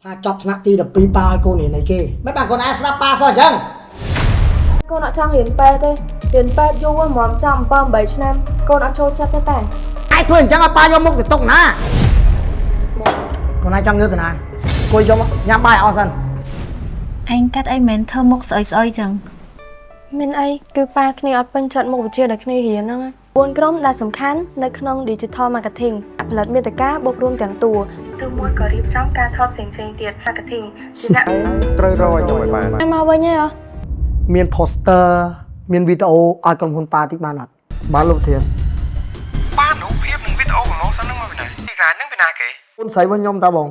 ថាចប់ថ្នាក់ទី12ប៉ាឲ្យកូនរៀនអីគេមិនបានកូនឯងស្ដាប់ប៉ាសោះអញ្ចឹងកូនអត់ចង់រៀនពេទ្យទេរៀនពេទ្យយូរហ្មងចាំ7 8ឆ្នាំកូនអត់ចូលចិត្តទេតែឯងធ្វើអញ្ចឹងឲ្យប៉ាយកមុខទៅទុកណាកូនឯងចង់ងើបទៅណាអង្គុយយកមកញ៉ាំបាយអស់សិនឯងកាត់អីមិនធ្វើមុខស្អុយស្អុយចឹងមានអីគឺប៉ាគ្នាអត់ពេញចិត្តមុខវិជ្ជាដែលគ្នារៀនហ្នឹង4ក្រុមដែលសំខាន់នៅក្នុង Digital Marketing ផលិតមាតិកាបូករួមទាំងតួឬមួយក៏រៀបចំការថតផ្សេងៗទៀត Marketing ជាអ្នកត្រូវរកឲ្យខ្ញុំឲ្យបានមកវិញហ៎មាន poster មានវីដេអូឲ្យក្រុមហ៊ុនប៉ាតិចបានអត់បានលោកធានបានរូបភាពនិងវីដេអូប្រម៉ូសិនហ្នឹងមកពីណា design ហ្នឹងពីណាគេគុណស្រីរបស់ខ្ញុំតាបង